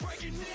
breaking in.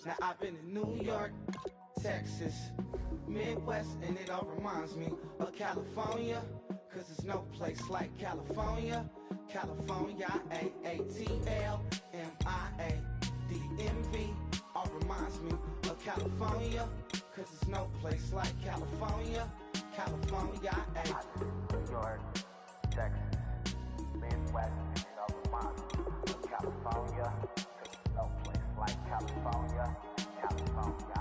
Now I've been in New York, Texas, Midwest, and it all reminds me of California, cause there's no place like California. California, A-A-T-L-M-I-A-D-M-V, all reminds me of California, cause there's no place like California. California, New York, Texas, Midwest, and it all reminds me of California, cause there's no place like California. California,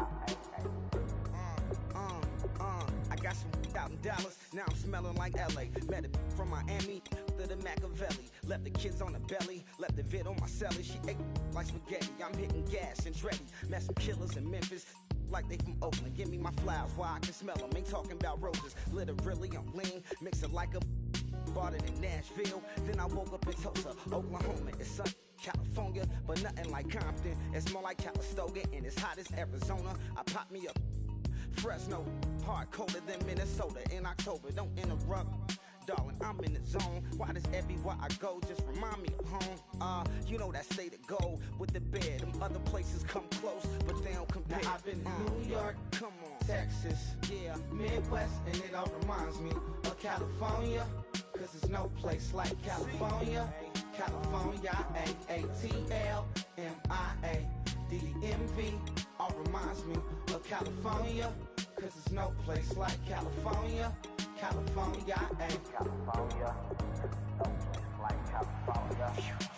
I got some out in Dallas, now I'm smelling like LA. Met a from Miami, to the Machiavelli. Left the kids on the belly, left the vid on my celly. She ate like spaghetti, I'm hitting gas and Dreddy. Met some killers in Memphis, like they from Oakland. Give me my flowers while I can smell them. Ain't talking about roses, literally I'm lean. Mix it like a bought it in Nashville. Then I woke up in Tulsa, Oklahoma. It's sun, California, but nothing like Compton. It's more like Calistoga, and it's hot as Arizona. I pop me up Fresno, hard colder than Minnesota in October. Don't interrupt, darling, I'm in the zone. Why does everywhere I go just remind me of home? You know that state of gold with the bed. Them other places come close, but they don't compare. Now I've been in New York, come on, Texas, yeah, Midwest, and it all reminds me of California, cause there's no place like California. California, A-A-T-L-M-I-A-D-M-V, all reminds me of California, cause there's no place like California. California, California, no place like California.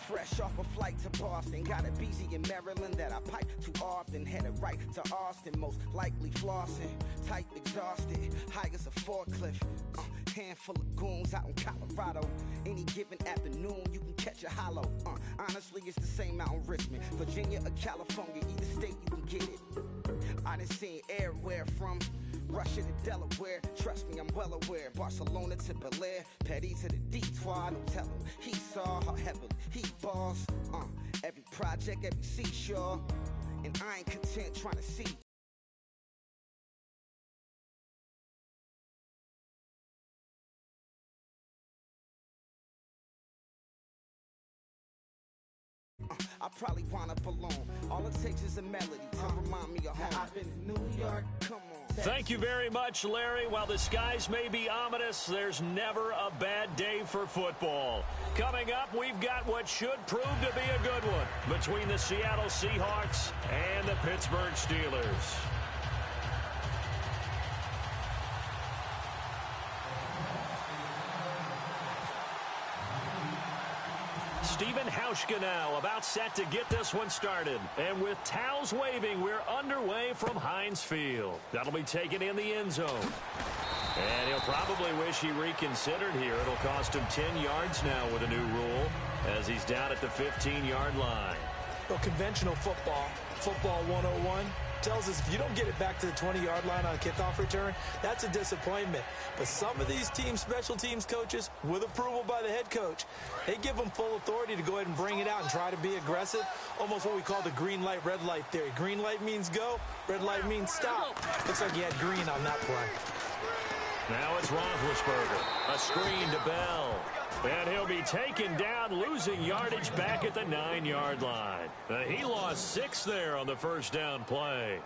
Fresh off a flight to Boston, got a BZ in Maryland that I pipe too often. Headed right to Austin, most likely flossing. Tight, exhausted, high as a forklift. Handful of goons out in Colorado. Any given afternoon, you can catch a hollow. Honestly, it's the same out in Richmond, Virginia or California. Either state, you can get it. I done seen everywhere from Russia to Delaware. Trust me, I'm well aware. Barcelona to Bel Air, Petty to the Detour. Don't tell him he saw how heavily he balls. Every project, every seashore, and I ain't content trying to see. I probably wind up alone. All it takes is a melody to remind me of home. Now I've been in New York, come on, Thank you very much, Larry. While the skies may be ominous, there's never a bad day for football. Coming up, we've got what should prove to be a good one between the Seattle Seahawks and the Pittsburgh Steelers. Stephen Hauschka now about set to get this one started. And with towels waving, we're underway from Heinz Field. That'll be taken in the end zone. And he'll probably wish he reconsidered here. It'll cost him 10 yards now with a new rule as he's down at the 15-yard line. Well, conventional football 101, tells us if you don't get it back to the 20-yard line on a kickoff return, that's a disappointment. But some of these special teams coaches, with approval by the head coach, they give them full authority to go ahead and bring it out and try to be aggressive, almost what we call the green light, red light theory. Green light means go, red light means stop. Looks like he had green on that play. Now it's Roethlisberger. A screen to Bell. And he'll be taken down, losing yardage back at the 9-yard line. He lost 6 there on the first down play.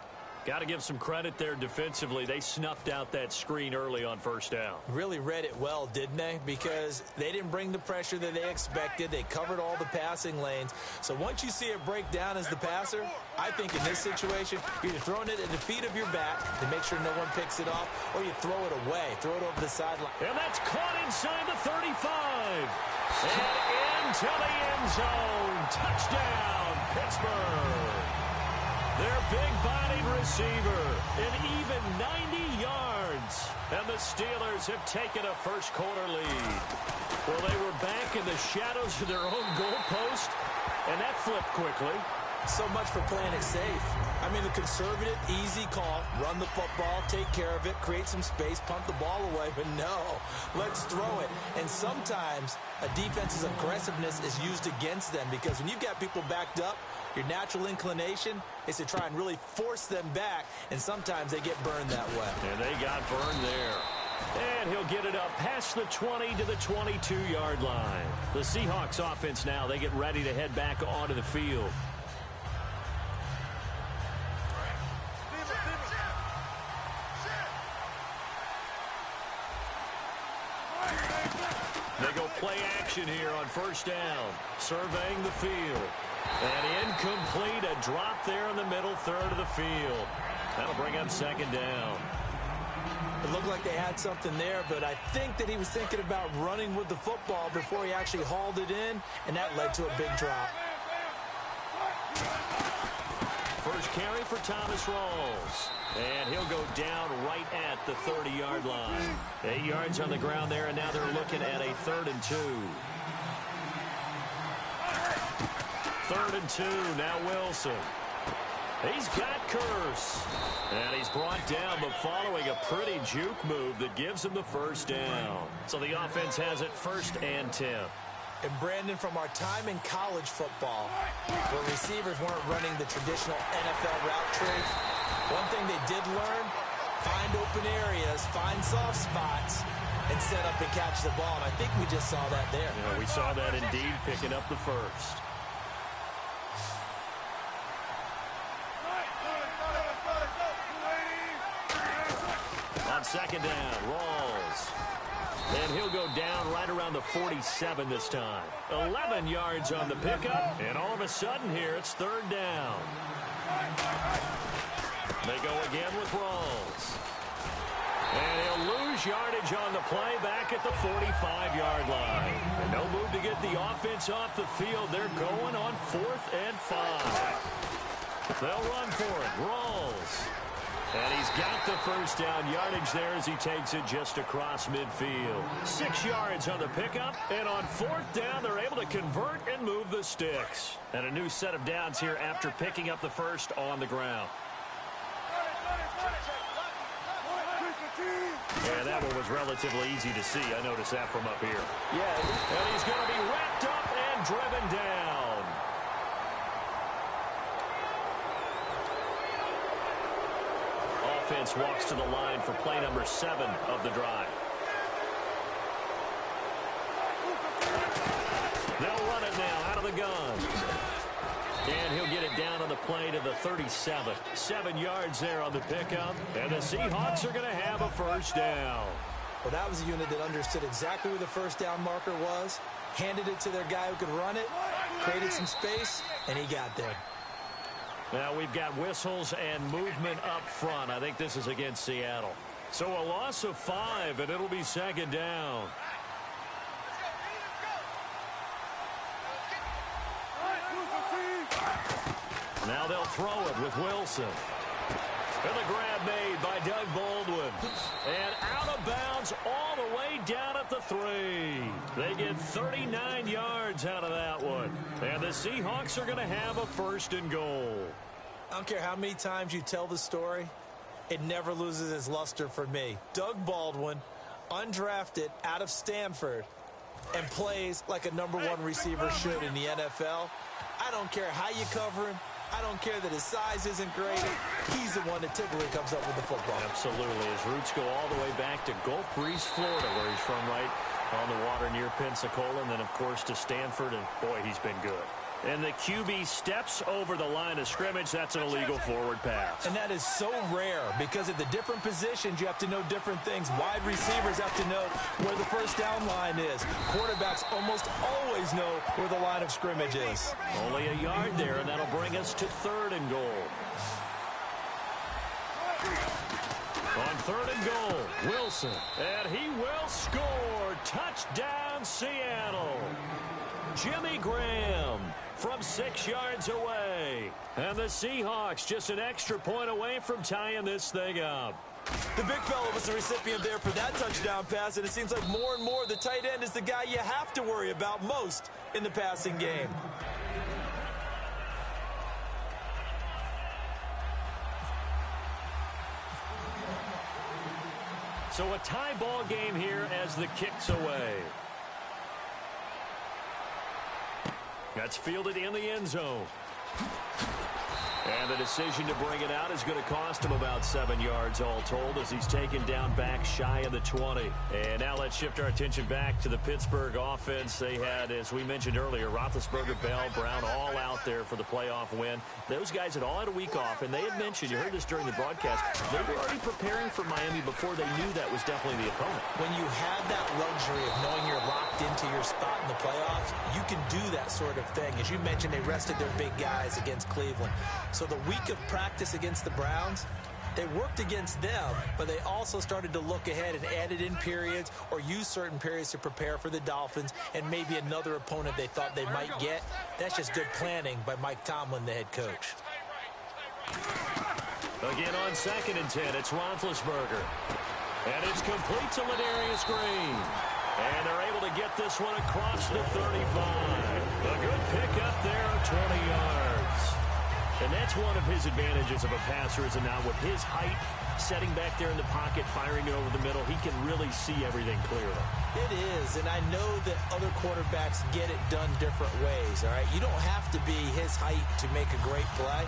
Got to give some credit there defensively. They snuffed out that screen early on first down. Really read it well, didn't they? Because they didn't bring the pressure that they expected. They covered all the passing lanes. So once you see it break down as the passer, I think in this situation, you're either throwing it at the feet of your back to make sure no one picks it off, or you throw it away, throw it over the sideline. And that's caught inside the 35. And into the end zone. Touchdown, Pittsburgh. Their big-bodied receiver, an even 90 yards. And the Steelers have taken a first-quarter lead. Well, they were back in the shadows of their own goalpost, and that flipped quickly. So much for playing it safe. I mean, the conservative, easy call, run the football, take care of it, create some space, punt the ball away. But no, let's throw it. And sometimes a defense's aggressiveness is used against them because when you've got people backed up, your natural inclination is to try and really force them back, and sometimes they get burned that way. And they got burned there. And he'll get it up past the 20 to the 22-yard line. The Seahawks offense now, they get ready to head back onto the field. They go play action here on first down, surveying the field. And incomplete, a drop there in the middle third of the field. That'll bring up second down. It looked like they had something there, but I think that he was thinking about running with the football before he actually hauled it in, and that led to a big drop. First carry for Thomas Rawls. And he'll go down right at the 30-yard line. 8 yards on the ground there, and now they're looking at a 3rd and 2. 3rd and 2, now Wilson. He's got Kearse. And he's brought down, but following a pretty juke move that gives him the first down. So the offense has it 1st and 10. And Brandon, from our time in college football, where receivers weren't running the traditional NFL route tree, one thing they did learn, find open areas, find soft spots, and set up and catch the ball. And I think we just saw that there. Yeah, we saw that indeed, picking up the first. On second down, Rawls. And he'll go down right around the 47 this time. 11 yards on the pickup, and all of a sudden here, it's 3rd down. They go again with Rawls. And he'll lose yardage on the play back at the 45-yard line. And no move to get the offense off the field. They're going on 4th and 5. They'll run for it. Rawls. And he's got the first down yardage there as he takes it just across midfield. 6 yards on the pickup, and on 4th down, they're able to convert and move the sticks. And a new set of downs here after picking up the first on the ground. Yeah, that one was relatively easy to see. I noticed that from up here. Yeah. And he's going to be wrapped up and driven down. Offense walks to the line for play number 7 of the drive. They'll run it now out of the gun. And he'll get it down on the play to the 37. 7 yards there on the pickup. And the Seahawks are going to have a first down. Well, that was a unit that understood exactly where the first down marker was, handed it to their guy who could run it, created some space, and he got there. Now we've got whistles and movement up front. I think this is against Seattle. So a loss of 5, and it'll be second down. Now they'll throw it with Wilson. And the grab made by Doug Baldwin. And out of bounds all the way down at the 3. They get 39 yards out of that one. And the Seahawks are going to have a first and goal. I don't care how many times you tell the story, it never loses its luster for me. Doug Baldwin, undrafted out of Stanford, and plays like a #1 receiver should in the NFL. I don't care how you cover him. I don't care that his size isn't great. He's the one that typically comes up with the football. Absolutely. His roots go all the way back to Gulf Breeze, Florida, where he's from, right on the water near Pensacola. And then, of course, to Stanford. And, boy, he's been good. And the QB steps over the line of scrimmage. That's an illegal forward pass. And that is so rare because at the different positions, you have to know different things. Wide receivers have to know where the first down line is. Quarterbacks almost always know where the line of scrimmage is. Only a yard there, and that'll bring us to 3rd and goal. On 3rd and goal, Wilson. And he will score. Touchdown, Seattle. Jimmy Graham from 6 yards away. And the Seahawks just an extra point away from tying this thing up. The big fella was the recipient there for that touchdown pass, and it seems like more and more the tight end is the guy you have to worry about most in the passing game. So a tie ball game here as the kick's away. That's fielded in the end zone. And the decision to bring it out is going to cost him about 7 yards all told as he's taken down back shy of the 20. And now let's shift our attention back to the Pittsburgh offense. They had, as we mentioned earlier, Roethlisberger, Bell, Brown all out there for the playoff win. Those guys had all had a week off, and they had mentioned, you heard this during the broadcast, they were already preparing for Miami before they knew that was definitely the opponent. When you have that luxury of knowing you're locked into your spot in the playoffs, you can do that sort of thing. As you mentioned, they rested their big guys against Cleveland. So the week of practice against the Browns, they worked against them, but they also started to look ahead and added in periods or used certain periods to prepare for the Dolphins and maybe another opponent they thought they might get. That's just good planning by Mike Tomlin, the head coach. Again on 2nd and 10, it's Roethlisberger. And it's complete to Ladarius Green. And they're able to get this one across the 35. A good pickup there of 20 yards. And that's one of his advantages of a passer is now with his height, setting back there in the pocket, firing it over the middle, he can really see everything clearly. It is, and I know that other quarterbacks get it done different ways, all right? You don't have to be his height to make a great play,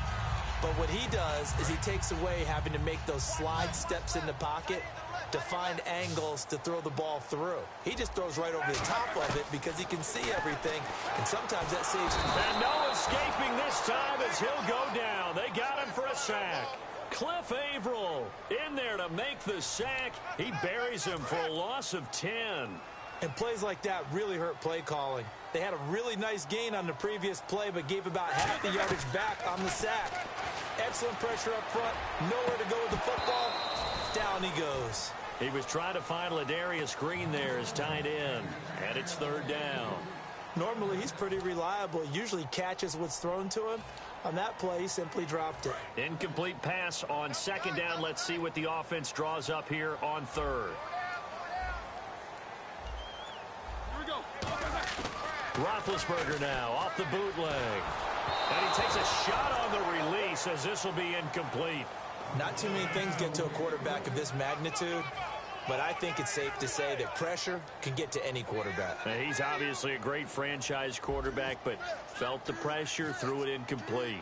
but what he does is he takes away having to make those slide steps in the pocket to find angles to throw the ball through. He just throws right over the top of it because he can see everything, and sometimes that saves him. And no escaping this time as he'll go down. They got him for a sack. Cliff Averill in there to make the sack. He buries him for a loss of 10. And plays like that really hurt play calling. They had a really nice gain on the previous play, but gave about half the yardage back on the sack. Excellent pressure up front. Nowhere to go with the football. Down he goes. He was trying to find Ladarius Green there as tight end. And it's 3rd down. Normally, he's pretty reliable. He usually catches what's thrown to him. On that play, he simply dropped it. Incomplete pass on 2nd down. Let's see what the offense draws up here on 3rd. Roethlisberger now off the bootleg. And he takes a shot on the release as this will be incomplete. Not too many things get to a quarterback of this magnitude, but I think it's safe to say that pressure can get to any quarterback. Now, he's obviously a great franchise quarterback, but felt the pressure, threw it incomplete.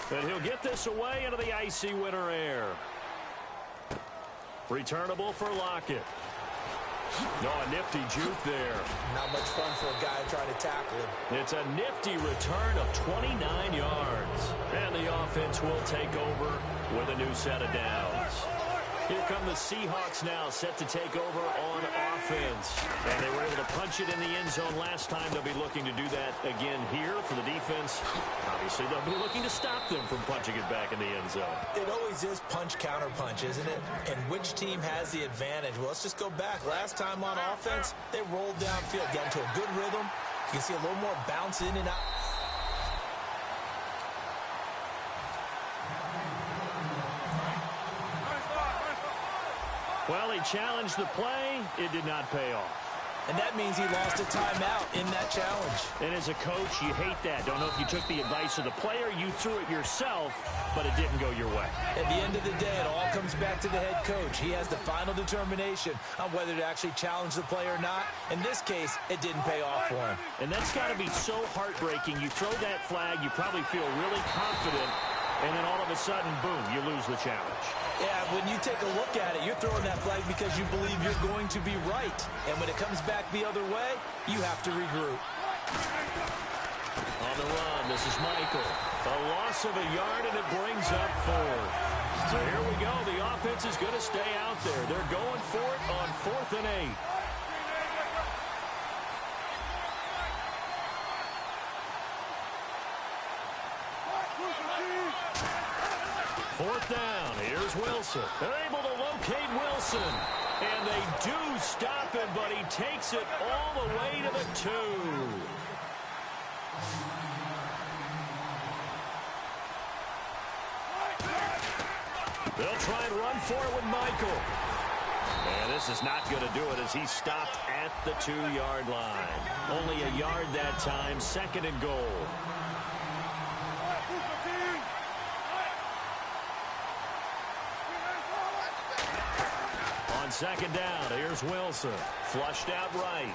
But he'll get this away into the icy winter air. Returnable for Lockett. Oh, a nifty juke there. Not much fun for a guy trying to tackle him. It's a nifty return of 29 yards. And the offense will take over with a new set of downs. Here come the Seahawks now, set to take over on offense. And they were able to punch it in the end zone last time. They'll be looking to do that again here for the defense. Obviously, they'll be looking to stop them from punching it back in the end zone. It always is punch-counter-punch, isn't it? And which team has the advantage? Well, let's just go back. Last time on offense, they rolled downfield, got into a good rhythm. You can see a little more bounce in and out. Well, he challenged the play. It did not pay off. And that means he lost a timeout in that challenge. And as a coach, you hate that. Don't know if you took the advice of the player, you threw it yourself, but it didn't go your way. At the end of the day, it all comes back to the head coach. He has the final determination on whether to actually challenge the play or not. In this case, it didn't pay off for him. And that's got to be so heartbreaking. You throw that flag, you probably feel really confident, and then all of a sudden, boom, you lose the challenge. Yeah, when you take a look at it, you're throwing that flag because you believe you're going to be right. And when it comes back the other way, you have to regroup. On the run, this is Michael. A loss of a yard, and it brings up 4. So here we go. The offense is going to stay out there. They're going for it on 4th and 8. Fourth down. Here's Wilson. They're able to locate Wilson. And they do stop him, but he takes it all the way to the 2. They'll try and run for it with Michael. And this is not going to do it as he's stopped at the 2-yard line. Only a yard that time, 2nd and goal. On 2nd down, here's Wilson. Flushed out right.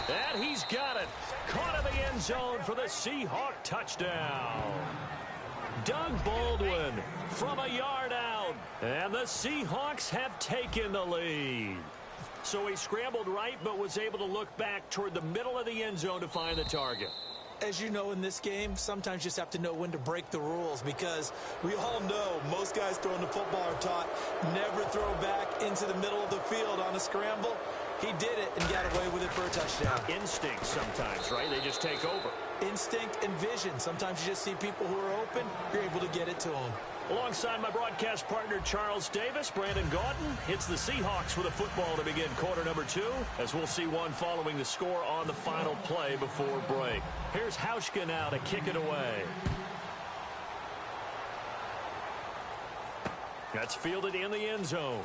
And he's got it. Caught in the end zone for the Seahawk touchdown. Doug Baldwin from a yard out. And the Seahawks have taken the lead. So he scrambled right, but was able to look back toward the middle of the end zone to find the target. As you know, in this game, sometimes you just have to know when to break the rules, because we all know most guys throwing the football are taught never throw back into the middle of the field on a scramble. He did it and got away with it for a touchdown. Instinct sometimes, right? They just take over. Instinct and vision. Sometimes you just see people who are open, you're able to get it to them. Alongside my broadcast partner, Charles Davis, Brandon Gaudin hits the Seahawks with a football to begin quarter number 2, as we'll see one following the score on the final play before break. Here's Hauschka now to kick it away. That's fielded in the end zone.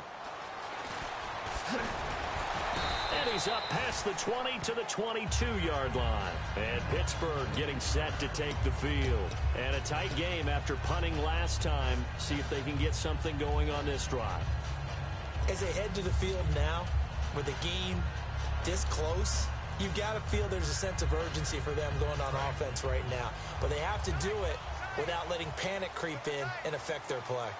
And he's up past the 20 to the 22-yard line. And Pittsburgh getting set to take the field. And a tight game after punting last time. See if they can get something going on this drive. As they head to the field now, with the game this close, you've got to feel there's a sense of urgency for them going on offense right now. But they have to do it without letting panic creep in and affect their play.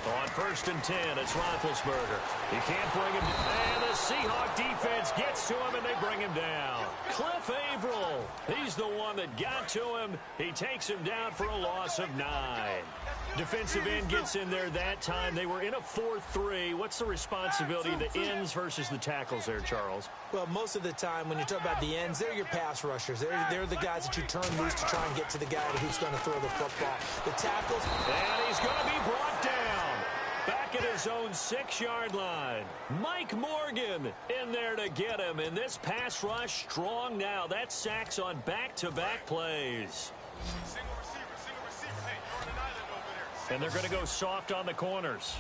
On 1st and 10, it's Roethlisberger. He can't bring him down. And the Seahawk defense gets to him, and they bring him down. Cliff Averill, he's the one that got to him. He takes him down for a loss of 9. Defensive end gets in there that time. They were in a 4-3. What's the responsibility of the ends versus the tackles there, Charles? Well, most of the time when you talk about the ends, they're your pass rushers. They're the guys that you turn loose to try and get to the guy who's going to throw the football. The tackles. And he's going to be brought down. Back at his own 6-yard line. Mike Morgan in there to get him. And this pass rush strong now. That's sacks on back-to-back plays. And they're going to go soft on the corners.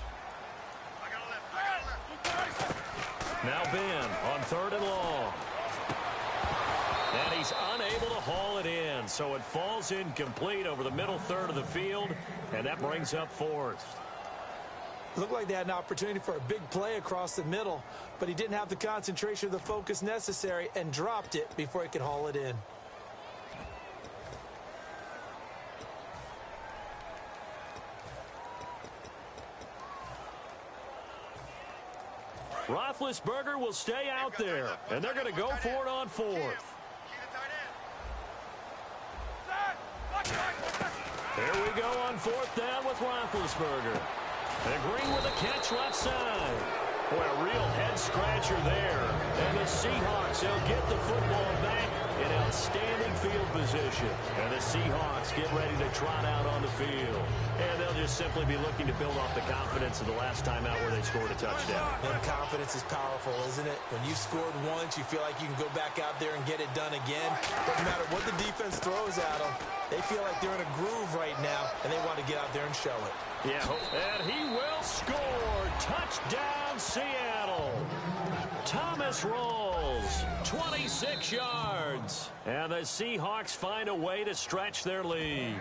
Now Ben on 3rd and long. And he's unable to haul it in. So it falls incomplete over the middle third of the field. And that brings up 4th. Looked like they had an opportunity for a big play across the middle, but he didn't have the concentration or the focus necessary and dropped it before he could haul it in. Roethlisberger will stay out there, and they're going to go for it on fourth. Here we go on fourth down with Roethlisberger. And Green with a catch left side. Boy, a real head-scratcher there. And the Seahawks, they'll get the football back in outstanding field position. And the Seahawks get ready to trot out on the field. And they'll just simply be looking to build off the confidence of the last time out where they scored a touchdown. And confidence is powerful, isn't it? When you scored once, you feel like you can go back out there and get it done again. Doesn't matter what the defense throws at them. They feel like they're in a groove right now, and they want to get out there and show it. Yeah, and he will score. Touchdown, Seattle. Thomas rolls 26 yards. And the Seahawks find a way to stretch their lead.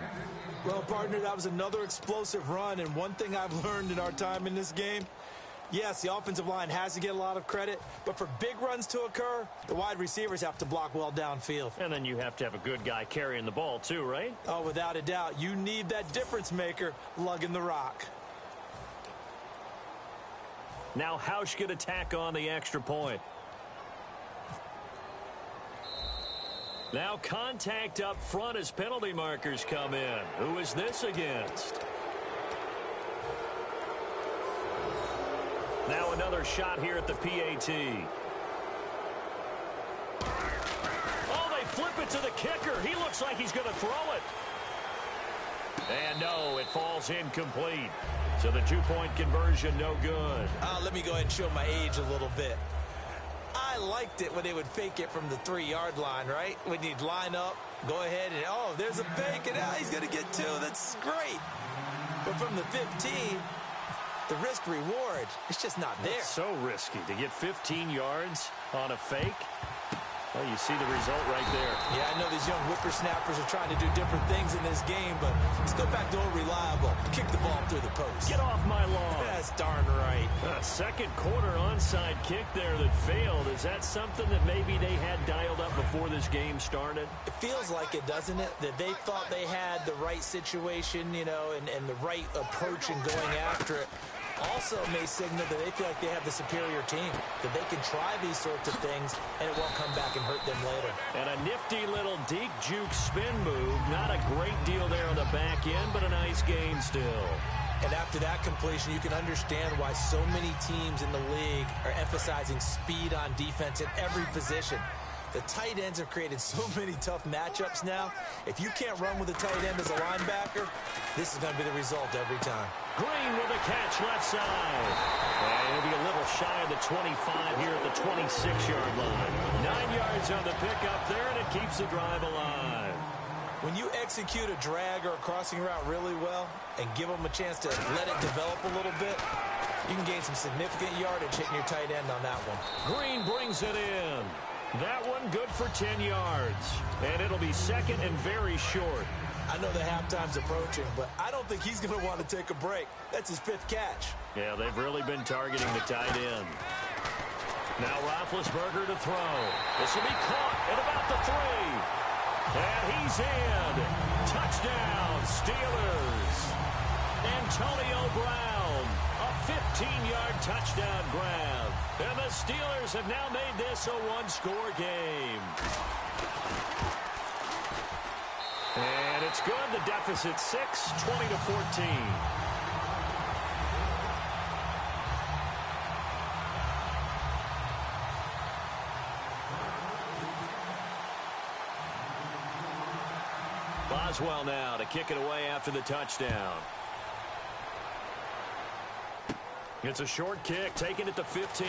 Well, partner, that was another explosive run, and one thing I've learned in our time in this game, yes, the offensive line has to get a lot of credit, but for big runs to occur, the wide receivers have to block well downfield. And then you have to have a good guy carrying the ball too, right? Oh, without a doubt. You need that difference maker lugging the rock. Now Hausch could attack on the extra point. Now contact up front as penalty markers come in. Who is this against? Now another shot here at the PAT. Oh, they flip it to the kicker. He looks like he's going to throw it. And no, it falls incomplete. So the two-point conversion, no good. Let me go ahead and show my age a little bit. I liked it when they would fake it from the 3-yard line, right? When you'd line up, go ahead, and oh, there's a fake, and he's going to get two. That's great. But from the 15, the risk-reward, it's just not there. It's so risky to get 15 yards on a fake. Well, you see the result right there. Yeah, I know these young whippersnappers are trying to do different things in this game, but let's go back to old reliable. Kick the ball through the post. Get off my lawn. That's darn right. Second quarter onside kick there that failed. Is that something that maybe they had dialed up before this game started? It feels like it, doesn't it? That they thought they had the right situation, you know, and the right approach in going after it. Also may signal that they feel like they have the superior team, that they can try these sorts of things, and it won't come back and hurt them later. And a nifty little deep juke spin move. Not a great deal there on the back end, but a nice gain still. And after that completion, you can understand why so many teams in the league are emphasizing speed on defense at every position. The tight ends have created so many tough matchups now. If you can't run with a tight end as a linebacker, this is going to be the result every time. Green with a catch left side. And he'll be a little shy of the 25 here at the 26-yard line. 9 yards on the pickup there, and it keeps the drive alive. When you execute a drag or a crossing route really well and give them a chance to let it develop a little bit, you can gain some significant yardage hitting your tight end on that one. Green brings it in. That one good for 10 yards. And it'll be second and very short. I know the halftime's approaching, but I don't think he's going to want to take a break. That's his 5th catch. Yeah, they've really been targeting the tight end. Now Roethlisberger to throw. This will be caught at about the 3. And he's in. Touchdown, Steelers. Antonio Brown, a 15-yard touchdown grab. And the Steelers have now made this a one-score game. And it's good. The deficit 6, 20-14. Boswell now to kick it away after the touchdown. It's a short kick, taking it to 15.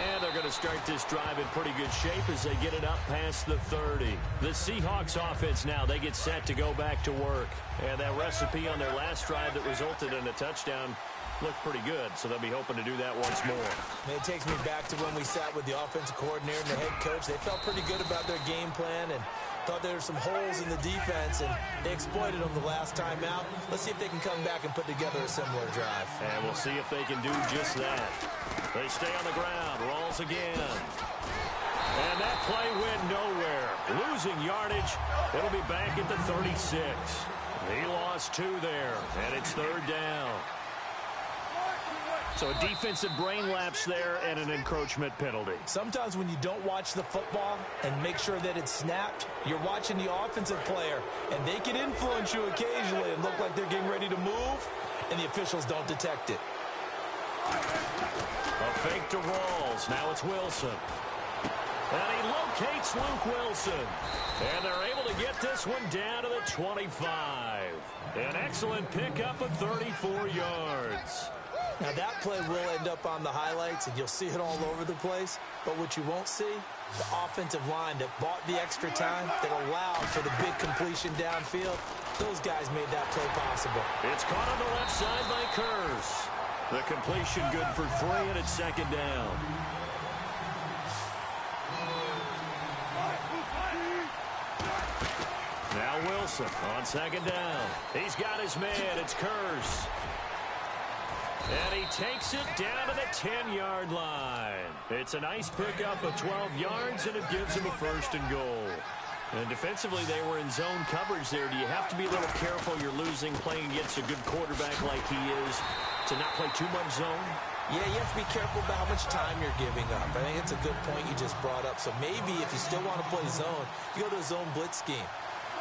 And they're going to start this drive in pretty good shape as they get it up past the 30. The Seahawks offense now, they get set to go back to work. And that recipe on their last drive that resulted in a touchdown looked pretty good, so they'll be hoping to do that once more. It takes me back to when we sat with the offensive coordinator and the head coach. They felt pretty good about their game plan and thought there were some holes in the defense, and they exploited them the last time out. Let's see if they can come back and put together a similar drive. And we'll see if they can do just that. They stay on the ground, rolls again. And that play went nowhere. Losing yardage. It'll be back at the 36. He lost 2 there, and it's 3rd down. So a defensive brain lapse there and an encroachment penalty. Sometimes when you don't watch the football and make sure that it's snapped, you're watching the offensive player, and they can influence you occasionally and look like they're getting ready to move, and the officials don't detect it. A fake to Rawls. Now it's Wilson. And he locates Luke Wilson. And they're able to get this one down to the 25. An excellent pickup of 34 yards. Now that play will end up on the highlights, and you'll see it all over the place. But what you won't see, the offensive line that bought the extra time, that allowed for the big completion downfield, those guys made that play possible. It's caught on the left side by Kearse. The completion good for 3, and it's second down. Now Wilson on second down. He's got his man. It's Kearse. And he takes it down to the 10-yard line. It's a nice pickup of 12 yards, and it gives him a 1st and goal. And defensively, they were in zone coverage there. Do you have to be a little careful? You're losing, playing against a good quarterback like he is, to not play too much zone? Yeah, you have to be careful about how much time you're giving up. I think it's a good point you just brought up. So maybe if you still want to play zone, you go to a zone blitz scheme.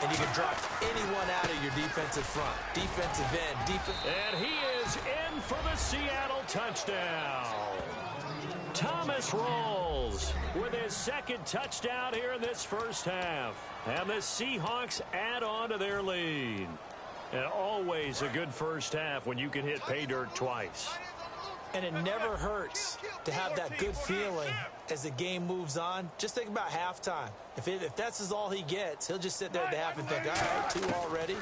And you can drop anyone out of your defensive front, defensive end, And he is in for the Seattle touchdown. Thomas Rawls with his 2nd touchdown here in this first half. And the Seahawks add on to their lead. And always a good first half when you can hit pay dirt twice. And it never hurts to have that good feeling as the game moves on. Just think about halftime. If that's all he gets, he'll just sit there at the half and think, all right, 2 already.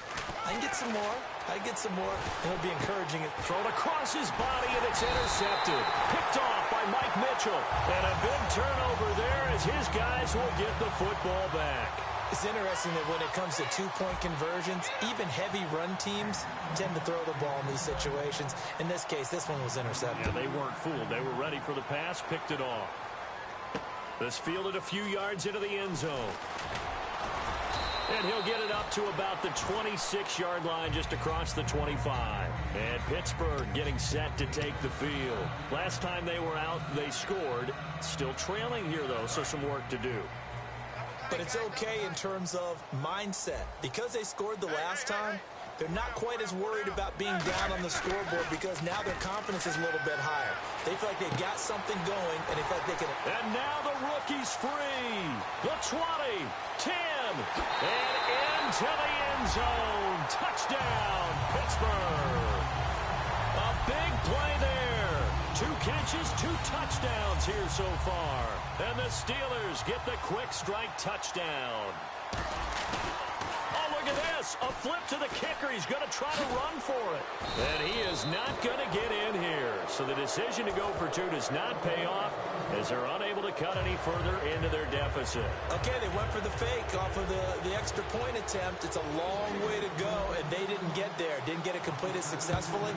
I can get some more. And he'll be encouraging it. Thrown across his body, and it's intercepted. Picked off by Mike Mitchell. And a big turnover there as his guys will get the football back. It's interesting that when it comes to 2-point conversions, even heavy run teams tend to throw the ball in these situations. In this case, this one was intercepted. Yeah, they weren't fooled. They were ready for the pass, picked it off. This fielded a few yards into the end zone. And he'll get it up to about the 26-yard line, just across the 25. And Pittsburgh getting set to take the field. Last time they were out, they scored. Still trailing here, though, so some work to do. But it's okay in terms of mindset. Because they scored the last time, they're not quite as worried about being down on the scoreboard because now their confidence is a little bit higher. They feel like they've got something going, and they feel like they can... And now the rookie's free. The 20, 10, and into the end zone. Touchdown, Pittsburgh. A big play there. 2 catches, 2 touchdowns here so far. And the Steelers get the quick strike touchdown. Oh, look at this. A flip to the kicker. He's going to try to run for it. And he is not going to get in here. So the decision to go for 2 does not pay off as they're unable to cut any further into their deficit. Okay, they went for the fake off of the extra point attempt. It's a long way to go, and they didn't get there. Didn't get it completed successfully.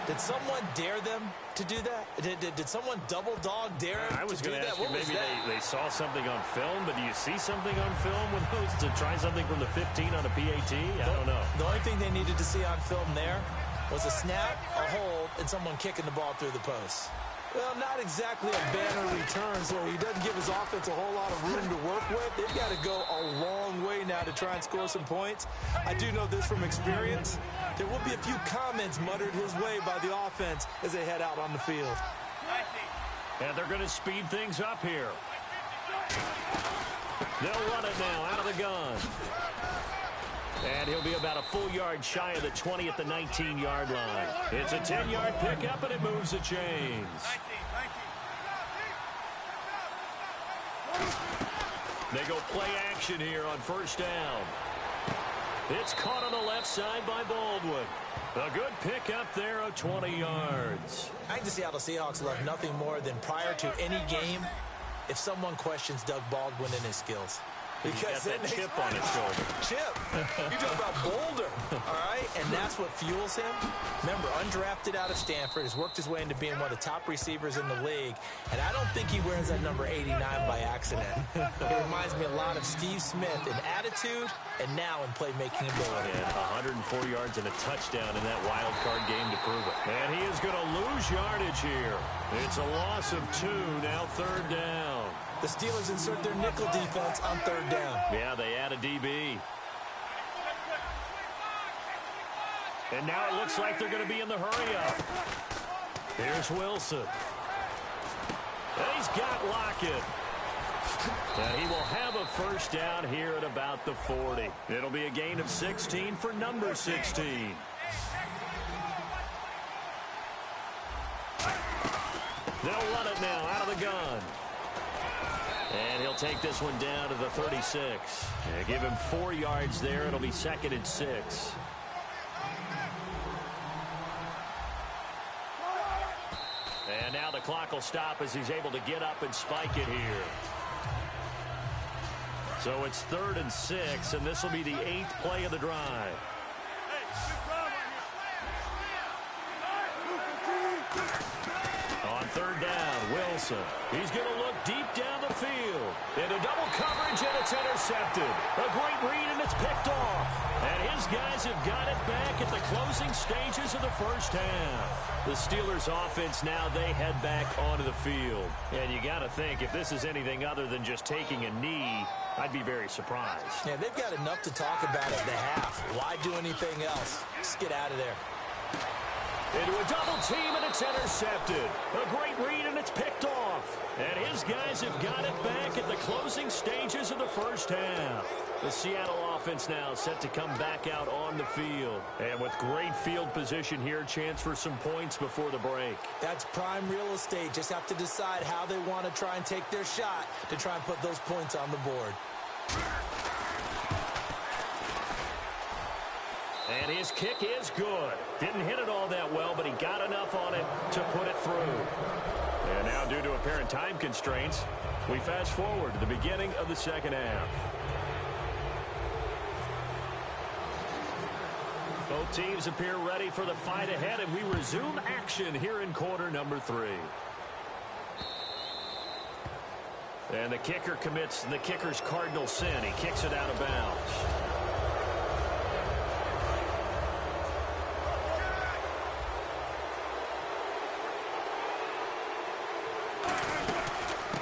Did someone dare them to do that? Did someone double dog dare them I was to do going to that? ask you, What was maybe that? they saw something on film, but do you see something on film with those to try something from the 15 on a PAT? I don't know. The only thing they needed to see on film there was a snap, a hold, and someone kicking the ball through the post. Well, not exactly a banner return, so he doesn't give his offense a whole lot of room to work with. They've got to go a long way now to try and score some points. I do know this from experience. There will be a few comments muttered his way by the offense as they head out on the field. And they're going to speed things up here. They'll run it now out of the gun. And he'll be about a full yard shy of the 20 at the 19-yard line. It's a 10-yard pickup, and it moves the chains. They go play action here on first down. It's caught on the left side by Baldwin. A good pickup there of 20 yards. I think the Seattle Seahawks love nothing more than prior to any game if someone questions Doug Baldwin and his skills. Because that chip on his shoulder. Chip. You talk about Boulder, all right? And that's that's what fuels him. Remember, undrafted out of Stanford, has worked his way into being one of the top receivers in the league, and I don't think he wears that number 89 by accident. He reminds me a lot of Steve Smith in attitude and now in playmaking ability. And 104 yards and a touchdown in that wild card game to prove it. And he is going to lose yardage here. It's a loss of 2, now 3rd down. The Steelers insert their nickel defense on 3rd down. Yeah, they add a DB. And now it looks like they're going to be in the hurry-up. Here's Wilson. And he's got Lockett. And he will have a first down here at about the 40. It'll be a gain of 16 for number 16. They'll run it now out of the gun. And he'll take this one down to the 36. Yeah, give him 4 yards there. It'll be 2nd and 6. And now the clock will stop as he's able to get up and spike it here. So it's 3rd and 6, and this will be the 8th play of the drive. On 3rd down, Wilson. He's going to look deep down the field. Into double coverage, and it's intercepted. A great read, and it's picked off. And his guys have got it back at the closing stages of the first half. The Steelers' offense now, they head back onto the field. And you got to think, if this is anything other than just taking a knee, I'd be very surprised. Yeah, they've got enough to talk about at the half. Why do anything else? Just get out of there. Into a double team, and it's intercepted. A great read, and it's picked off. And his guys have got it back at the closing stages of the first half. The Seattle offense now set to come back out on the field. And with great field position here, chance for some points before the break. That's prime real estate. Just have to decide how they want to try and take their shot to try and put those points on the board. And his kick is good. Didn't hit it all that well, but he got enough on it to put it through. And now, due to apparent time constraints, we fast forward to the beginning of the second half. Both teams appear ready for the fight ahead, and we resume action here in quarter number 3. And the kicker commits the kicker's cardinal sin. He kicks it out of bounds.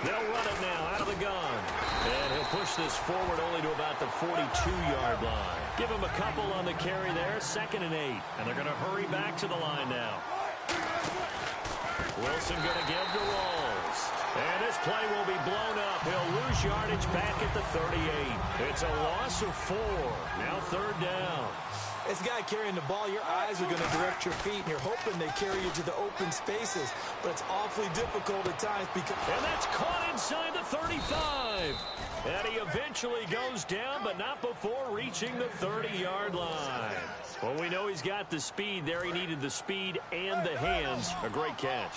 They'll run it now out of the gun. And he'll push this forward only to about the 42-yard line. Give him a couple on the carry there, 2nd and 8. And they're going to hurry back to the line now. Wilson going to give to Rawls. And this play will be blown up. He'll lose yardage back at the 38. It's a loss of 4. Now 3rd down. This guy carrying the ball, your eyes are going to direct your feet, and you're hoping they carry you to the open spaces. But it's awfully difficult at times because... And that's caught inside the 35. And he eventually goes down, but not before reaching the 30-yard line. Well, we know he's got the speed there. He needed the speed and the hands. A great catch.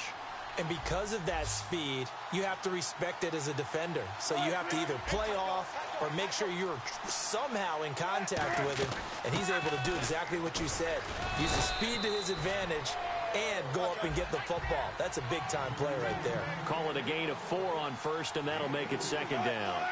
And because of that speed, you have to respect it as a defender. So you have to either play off or make sure you're somehow in contact with him. And he's able to do exactly what you said. Use the speed to his advantage and go up and get the football. That's a big-time play right there. Call it a gain of 4 on 1st, and that'll make it 2nd down.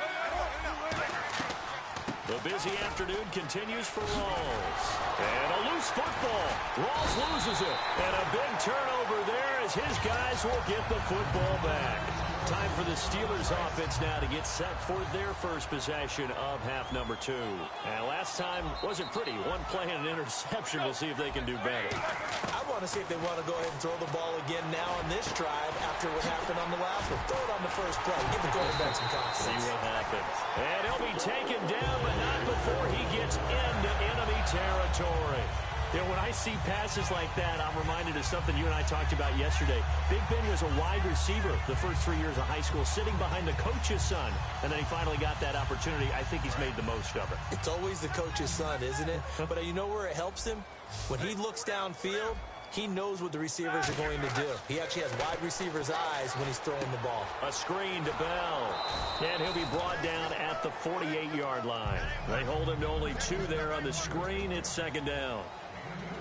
The busy afternoon continues for Rawls. And a loose football. Rawls loses it. And a big turnover there as his guys will get the football back. Time for the Steelers offense now to get set for their first possession of half number 2. And last time wasn't pretty. One play and an interception. We'll see if they can do better. I want to see if they want to go ahead and throw the ball again now on this drive after what happened on the last one. Throw it on the first play. Give the quarterback some confidence. See what happens. And he'll be taken down, but not before he gets into enemy territory. You know, when I see passes like that, I'm reminded of something you and I talked about yesterday. Big Ben was a wide receiver the first 3 years of high school, sitting behind the coach's son. And then he finally got that opportunity. I think he's made the most of it. It's always the coach's son, isn't it? But you know where it helps him? When he looks downfield, he knows what the receivers are going to do. He actually has wide receivers' eyes when he's throwing the ball. A screen to Bell. And he'll be brought down at the 48-yard line. They hold him to only 2 there on the screen. It's 2nd down.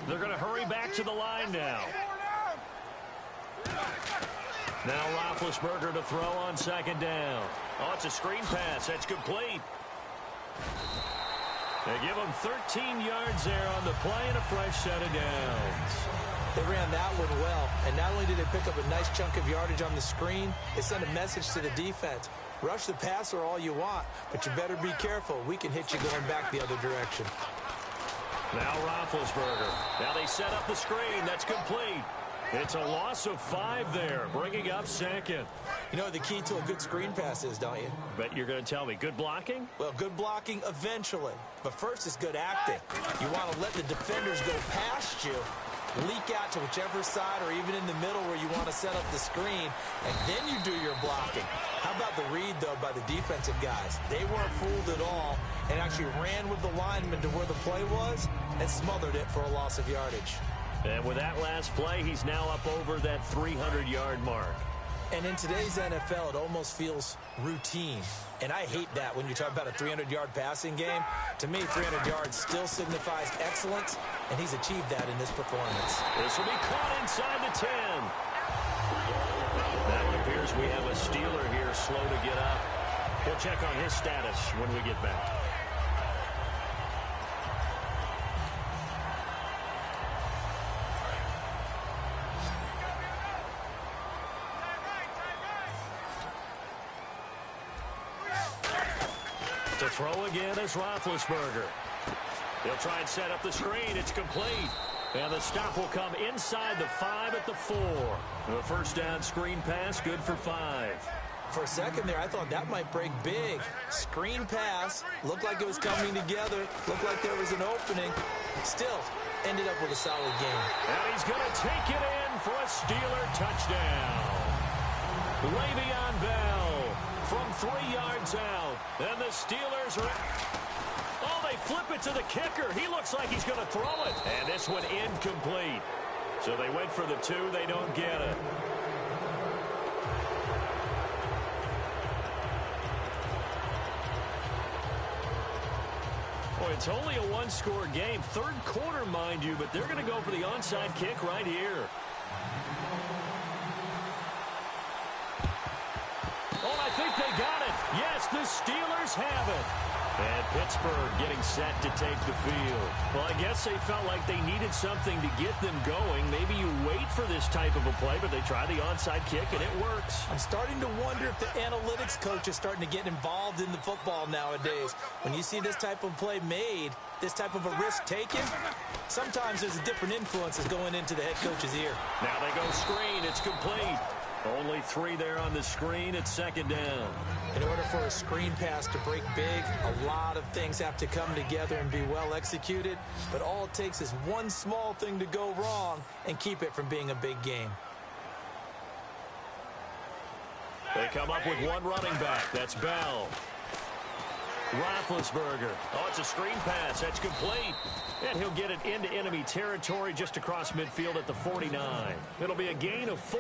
They're going to hurry back to the line now. Now Roethlisberger to throw on second down. Oh, it's a screen pass. That's complete. They give him 13 yards there on the play and a fresh set of downs. They ran that one well, and not only did they pick up a nice chunk of yardage on the screen, they sent a message to the defense. Rush the passer all you want, but you better be careful. We can hit you going back the other direction. Now Roethlisberger. Now they set up the screen. That's complete. It's a loss of 5 there, bringing up second. You know what the key to a good screen pass is, don't you? Bet you're going to tell me. Good blocking? Well, good blocking eventually. But first is good acting. You want to let the defenders go past you, leak out to whichever side or even in the middle where you want to set up the screen, and then you do your blocking. How about the read, though, by the defensive guys? They weren't fooled at all and actually ran with the lineman to where the play was and smothered it for a loss of yardage. And with that last play, he's now up over that 300-yard mark. And in today's NFL, it almost feels routine. And I hate that when you talk about a 300-yard passing game. To me, 300 yards still signifies excellence, and he's achieved that in this performance. This will be caught inside the 10. Now it appears we have a Steeler here slow to get up. We'll check on his status when we get back. To throw again is Roethlisberger. They'll try and set up the screen. It's complete. And the stop will come inside the 5 at the 4. The first down screen pass, good for 5. For a second there, I thought that might break big. Screen pass, looked like it was coming together, looked like there was an opening. Still, ended up with a solid game. And he's going to take it in for a Steeler touchdown. Le'Veon Bell from 3 yards out. And the Steelers are... Oh, they flip it to the kicker. He looks like he's going to throw it. And this one incomplete. So they went for the 2. They don't get it. Boy, it's only a one-score game. Third quarter, mind you, but they're going to go for the onside kick right here. Oh, I think they got it. Yes, the Steelers have it. And Pittsburgh getting set to take the field. Well, I guess they felt like they needed something to get them going. Maybe you wait for this type of a play, but they try the onside kick, and it works. I'm starting to wonder if the analytics coach is starting to get involved in the football nowadays. When you see this type of play made, this type of a risk taken, sometimes there's a different influences going into the head coach's ear. Now they go screen. It's complete. Only 3 there on the screen. It's second down. In order for a screen pass to break big, a lot of things have to come together and be well executed. But all it takes is one small thing to go wrong and keep it from being a big game. They come up with one running back. That's Bell. Roethlisberger. Oh, it's a screen pass. That's complete. And he'll get it into enemy territory just across midfield at the 49. It'll be a gain of 4.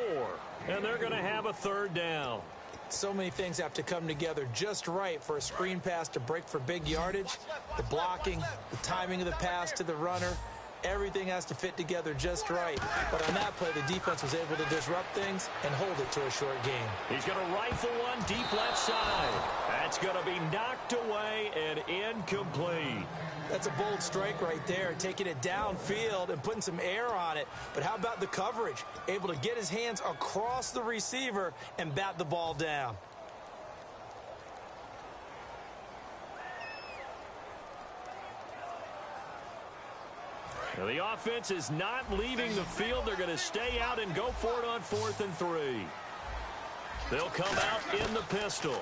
And they're going to have a third down. So many things have to come together just right for a screen pass to break for big yardage. The blocking, the timing of the pass to the runner, everything has to fit together just right. But on that play, the defense was able to disrupt things and hold it to a short game. He's going to rifle one deep left side. That's going to be knocked away and incomplete. That's a bold strike right there, taking it downfield and putting some air on it. But how about the coverage? Able to get his hands across the receiver and bat the ball down. Now the offense is not leaving the field. They're going to stay out and go for it on 4th and 3. They'll come out in the pistol.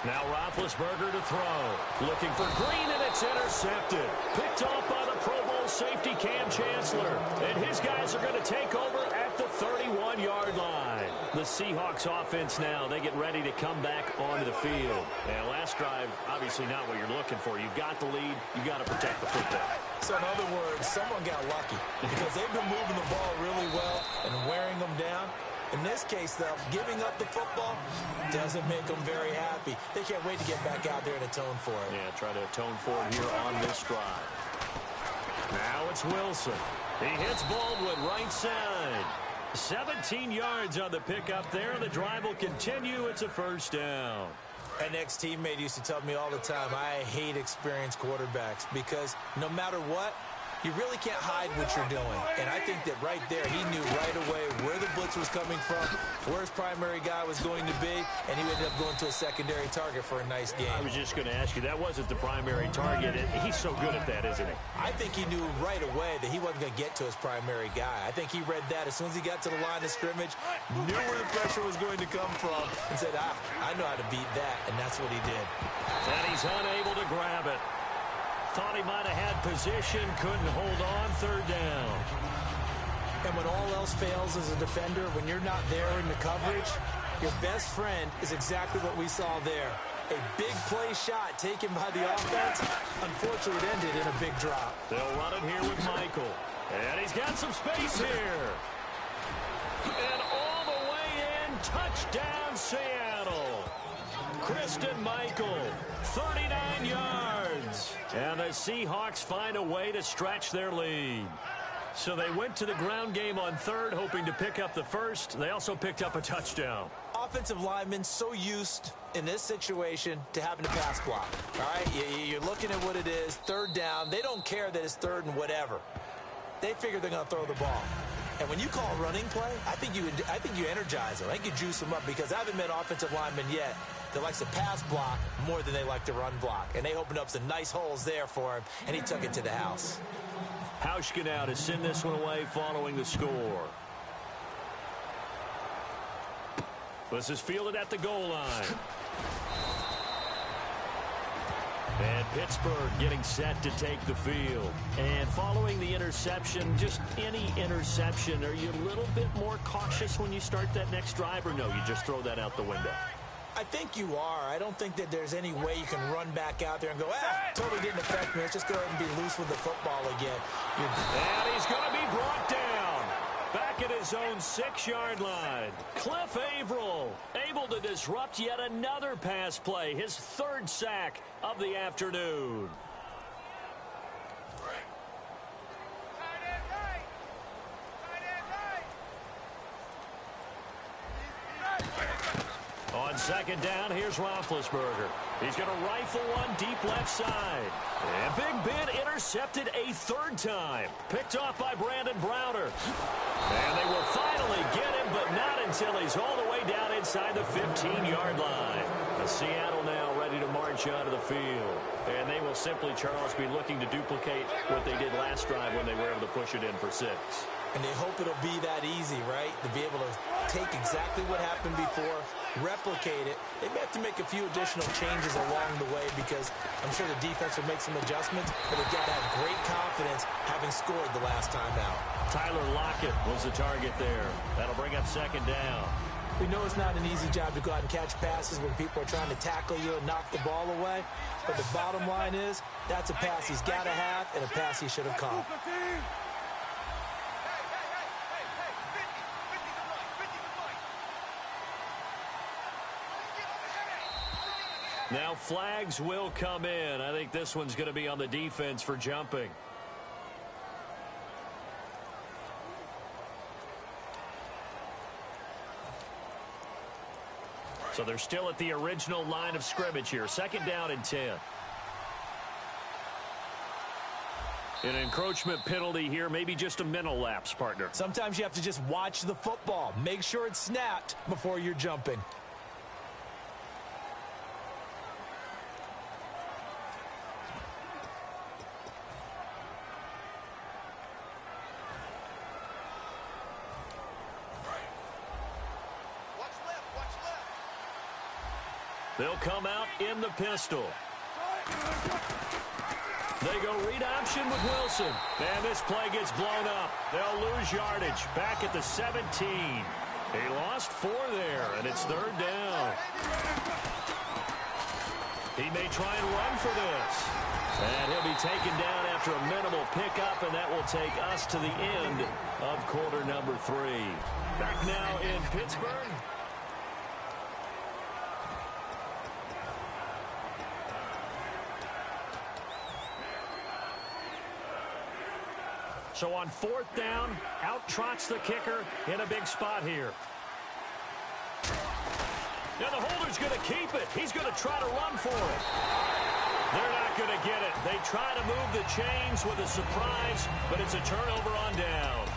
Now Roethlisberger to throw. Looking for Green, and it's intercepted. Picked off by the Pro Bowl safety Cam Chancellor. And his guys are going to take over at the 31-yard line. The Seahawks offense now, they get ready to come back onto the field. And last drive, obviously not what you're looking for. You've got the lead. You've got to protect the football. So in other words, someone got lucky because they've been moving the ball really well and wearing them down. In this case, though, giving up the football doesn't make them very happy. They can't wait to get back out there and atone for it. Yeah, try to atone for it here on this drive. Now it's it's Wilson. He hits Baldwin right side. 17 yards on the pickup there. The drive will continue. It's a first down. An ex-teammate used to tell me all the time, I hate experienced quarterbacks because no matter what, you really can't hide what you're doing. And I think that right there, he knew right away where the blitz was coming from, where his primary guy was going to be, and he ended up going to a secondary target for a nice game. I was just going to ask you, that wasn't the primary target. He's so good at that, isn't he? I think he knew right away that he wasn't going to get to his primary guy. I think he read that as soon as he got to the line of scrimmage, knew where the pressure was going to come from, and said, I know how to beat that, and that's what he did. And he's unable to grab it. Thought he might have had position, couldn't hold on, third down. And when all else fails as a defender, when you're not there in the coverage, your best friend is exactly what we saw there. A big play shot taken by the offense. Unfortunately, it ended in a big drop. They'll run it here with Michael. And he's got some space here. And all the way in, touchdown Seattle. Christine Michael, 39 yards. And the Seahawks find a way to stretch their lead. So they went to the ground game on third, hoping to pick up the first. They also picked up a touchdown. Offensive linemen so used in this situation to having to pass block. All right, you're looking at what it is, third down. They don't care that it's third and whatever. They figure they're going to throw the ball. And when you call a running play, I think you energize them. I think you juice them up because I haven't met offensive linemen yet that likes to pass block more than they like to run block. And they opened up some nice holes there for him, and he took it to the house. Hauschka now to send this one away following the score. This is fielded at the goal line. And Pittsburgh getting set to take the field. And following the interception, just any interception, are you a little bit more cautious when you start that next drive, or no, you just throw that out the window? I think you are. I don't think that there's any way you can run back out there and go, totally didn't affect me. Let's just go ahead and be loose with the football again. And he's going to be brought down. Back at his own 6-yard line. Cliff Averill able to disrupt yet another pass play. His third sack of the afternoon. On second down, here's Roethlisberger. He's going to rifle one deep left side. And Big Ben intercepted a third time. Picked off by Brandon Browner. And they will finally get him, but not until he's all the way down inside the 15-yard line. Seattle now ready to march onto the field. And they will simply, Charles, be looking to duplicate what they did last drive when they were able to push it in for 6. And they hope it'll be that easy, right? To be able to take exactly what happened before, replicate it. They may have to make a few additional changes along the way because I'm sure the defense will make some adjustments, but they've got to have great confidence having scored the last time out. Tyler Lockett was the target there. That'll bring up second down. We know it's not an easy job to go out and catch passes when people are trying to tackle you and knock the ball away, but the bottom line is that's a pass he's got to have and a pass he should have caught. Now flags will come in. I think this one's going to be on the defense for jumping. So they're still at the original line of scrimmage here. Second down and 10. An encroachment penalty here, maybe just a mental lapse, partner. Sometimes you have to just watch the football. Make sure it's snapped before you're jumping. They'll come out in the pistol. They go read option with Wilson. And this play gets blown up. They'll lose yardage back at the 17. They lost 4 there, and it's third down. He may try and run for this. And he'll be taken down after a minimal pickup, and that will take us to the end of quarter number 3. Back now in Pittsburgh. So on 4th down, out trots the kicker in a big spot here. Now the holder's going to keep it. He's going to try to run for it. They're not going to get it. They try to move the chains with a surprise, but it's a turnover on downs.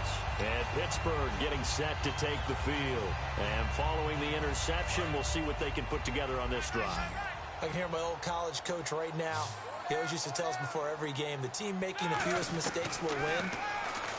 And Pittsburgh getting set to take the field. And following the interception, we'll see what they can put together on this drive. I can hear my old college coach right now. He always used to tell us before every game, the team making the fewest mistakes will win.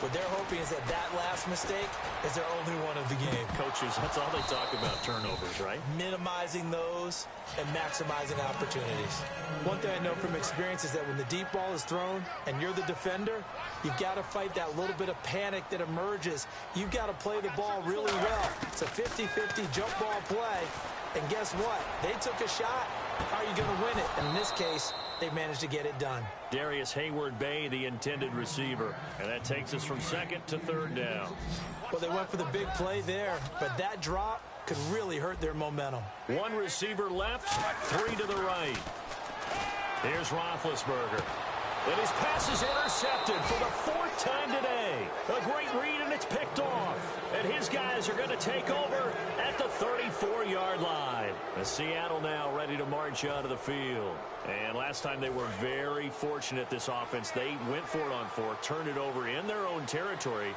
What they're hoping is that last mistake is their only one of the game. Coaches, that's all they talk about, turnovers, right? Minimizing those and maximizing opportunities. One thing I know from experience is that when the deep ball is thrown and you're the defender, you've got to fight that little bit of panic that emerges. You've got to play the ball really well. It's a 50-50 jump ball play. And guess what? They took a shot. How are you going to win it? And in this case, they managed to get it done. Darius Hayward-Bay, the intended receiver. And that takes us from 2nd to 3rd down. Well, they went for the big play there, but that drop could really hurt their momentum. 1 receiver left, 3 to the right. Here's Roethlisberger. And his pass is intercepted for the 4th time today. A great read, and it's picked off. And his guys are going to take over at the 34-yard line. And Seattle now ready to march out of the field. And last time they were very fortunate, this offense. They went for it on 4th, turned it over in their own territory,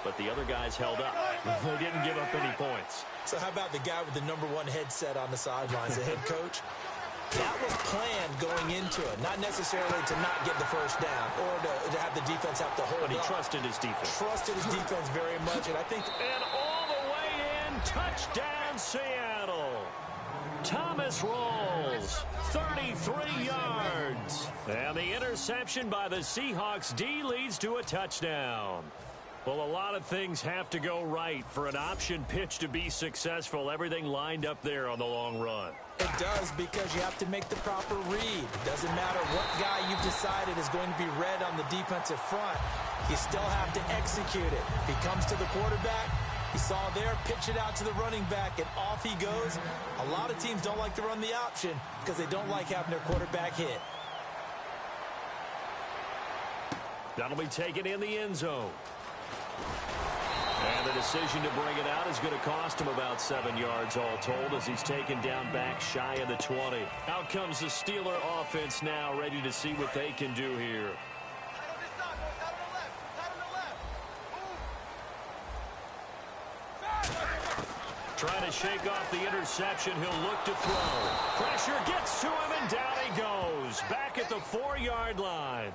but the other guys held up. They didn't give up any points. So how about the guy with the #1 headset on the sidelines, the head coach? That was planned going into it, not necessarily to not get the first down or to have the defense have to hold But he up. Trusted his defense. Trusted his defense very much, and I think... And all the way in, touchdown Seattle. Thomas Rawls, 33 yards. And the interception by the Seahawks D leads to a touchdown. Well, a lot of things have to go right for an option pitch to be successful. Everything lined up there on the long run. It does, because you have to make the proper read. Doesn't matter what guy you've decided is going to be read on the defensive front. You still have to execute it. He comes to the quarterback. He saw there, pitch it out to the running back, and off he goes. A lot of teams don't like to run the option because they don't like having their quarterback hit. That'll be taken in the end zone. And the decision to bring it out is going to cost him about 7 yards all told, as he's taken down back shy of the 20. Out comes the Steeler offense now, ready to see what they can do here. Trying to shake off the interception. He'll look to throw. Pressure gets to him, and down he goes. Back at the 4-yard line.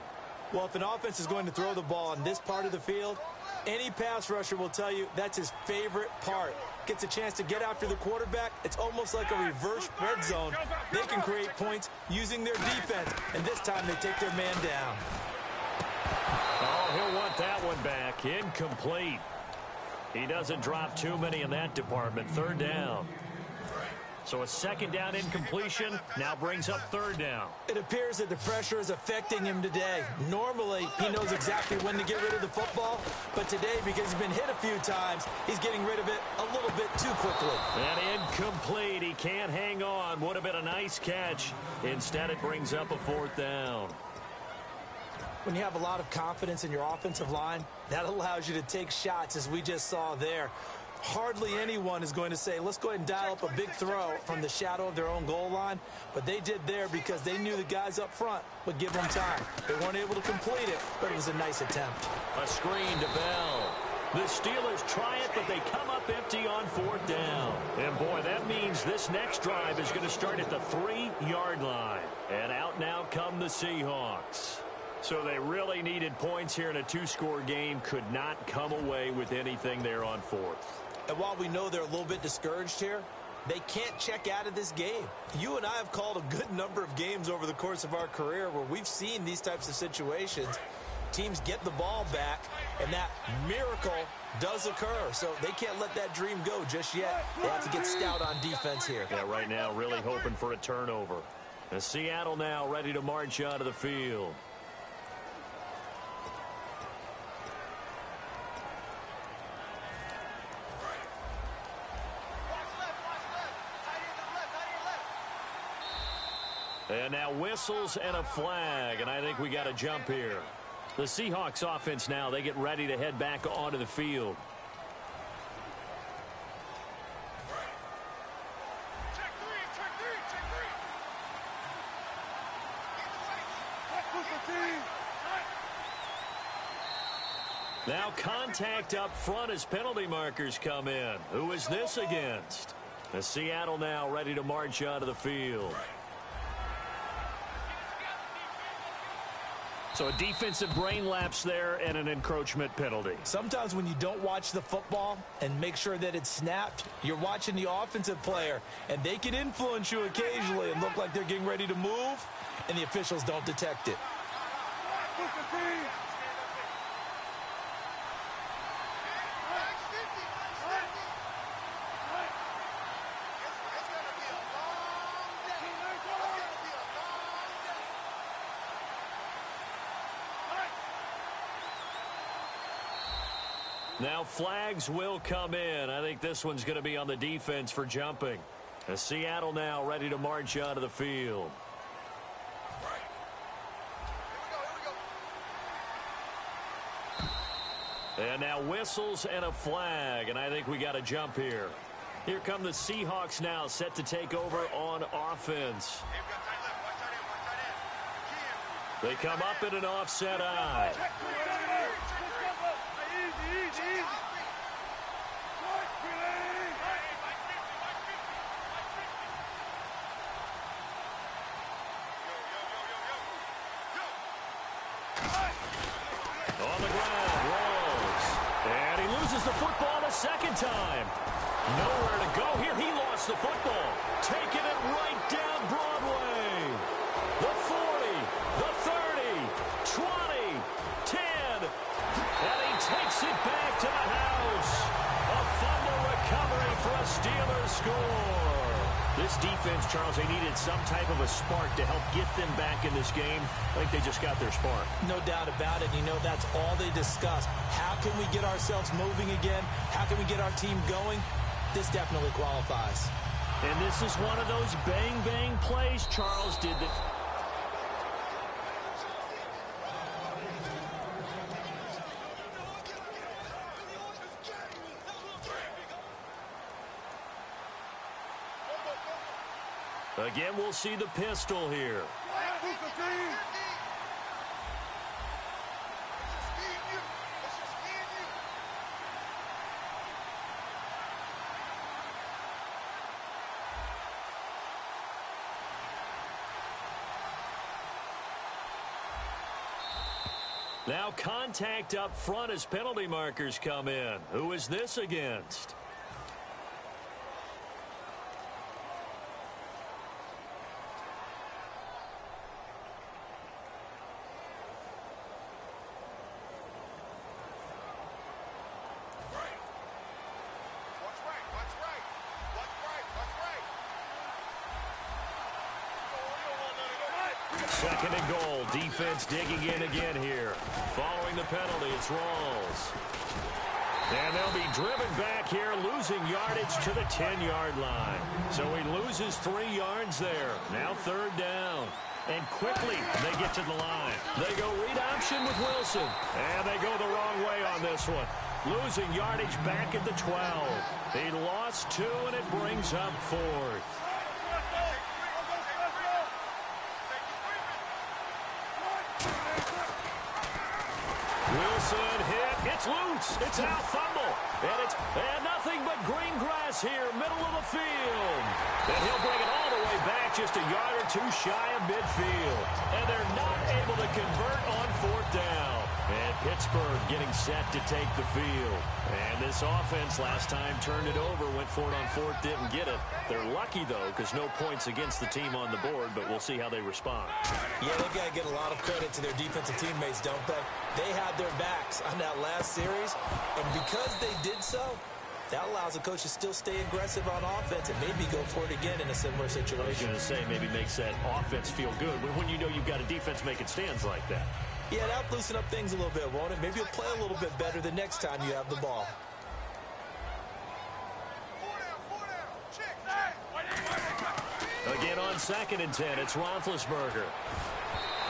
Well, if an offense is going to throw the ball on this part of the field, any pass rusher will tell you that's his favorite part. Gets a chance to get after the quarterback. It's almost like a reverse red zone. They can create points using their defense, and this time they take their man down. Oh, he'll want that one back. Incomplete. He doesn't drop too many in that department. 3rd down. So a 2nd down incompletion now brings up 3rd down. It appears that the pressure is affecting him today. Normally, he knows exactly when to get rid of the football, but today, because he's been hit a few times, he's getting rid of it a little bit too quickly. And incomplete. He can't hang on. Would have been a nice catch. Instead, it brings up a 4th down. When you have a lot of confidence in your offensive line, that allows you to take shots, as we just saw there. Hardly anyone is going to say, let's go ahead and dial up a big throw from the shadow of their own goal line. But they did there because they knew the guys up front would give them time. They weren't able to complete it, but it was a nice attempt. A screen to Bell. The Steelers try it, but they come up empty on 4th down. And boy, that means this next drive is going to start at the 3-yard line. And out now come the Seahawks. So they really needed points here in a 2-score game. Could not come away with anything there on 4th. And while we know they're a little bit discouraged here, they can't check out of this game. You and I have called a good number of games over the course of our career where we've seen these types of situations. Teams get the ball back, and that miracle does occur. So they can't let that dream go just yet. They have to get stout on defense here. Yeah, right now really hoping for a turnover. And Seattle now ready to march out of the field. And now whistles and a flag, and I think we got a jump here. The Seahawks offense now, they get ready to head back onto the field. Now contact up front as penalty markers come in. Who is this against? The Seattle now ready to march onto the field. So a defensive brain lapse there and an encroachment penalty. Sometimes when you don't watch the football and make sure that it's snapped, you're watching the offensive player, and they can influence you occasionally and look like they're getting ready to move, and the officials don't detect it. Now flags will come in. I think this one's going to be on the defense for jumping. As Seattle now ready to march onto the field. And now whistles and a flag, and I think we got a jump here. Here come the Seahawks now, set to take over on offense. They come up in an offset eye. On the ground, rolls. And he loses the football a second time. Nowhere to go here. He lost the football. Taking it right down Broadway. The 40, the 30, 20, 10. And he takes it back to the house. A fumble recovery for a Steelers score. This defense, Charles, they needed some type of a spark to help get them back in this game. I think they just got their spark. No doubt about it. You know, that's all they discussed. How can we get ourselves moving again? How can we get our team going? This definitely qualifies. And this is one of those bang-bang plays. Charles did the... Again, we'll see the pistol here. Now contact up front as penalty markers come in. Who is this against? Second and goal. Defense digging in again here. Following the penalty, it's Rawls. And they'll be driven back here, losing yardage to the 10-yard line. So he loses 3 yards there. Now third down. And quickly, they get to the line. They go read option with Wilson. And they go the wrong way on this one. Losing yardage back at the 12. He lost 2, and it brings up 4th. Wilson hit. It's loose. It's out. Fumble. And nothing but green grass here, middle of the field. And he'll bring it all the way back, just a yard or 2 shy of midfield. And they're not able to convert on 4th down. And Pittsburgh getting set to take the field. And this offense last time turned it over, went for it on 4th, didn't get it. They're lucky, though, because no points against the team on the board, but we'll see how they respond. Yeah, they've got to get a lot of credit to their defensive teammates, don't they? They had their backs on that last series, and because they did so, that allows the coach to still stay aggressive on offense and maybe go for it again in a similar situation. I was going to say, maybe makes that offense feel good when you know you've got a defense making stands like that. Yeah, that'll loosen up things a little bit, won't it? Maybe you'll play a little bit better the next time you have the ball. Again on 2nd and 10, it's Roethlisberger.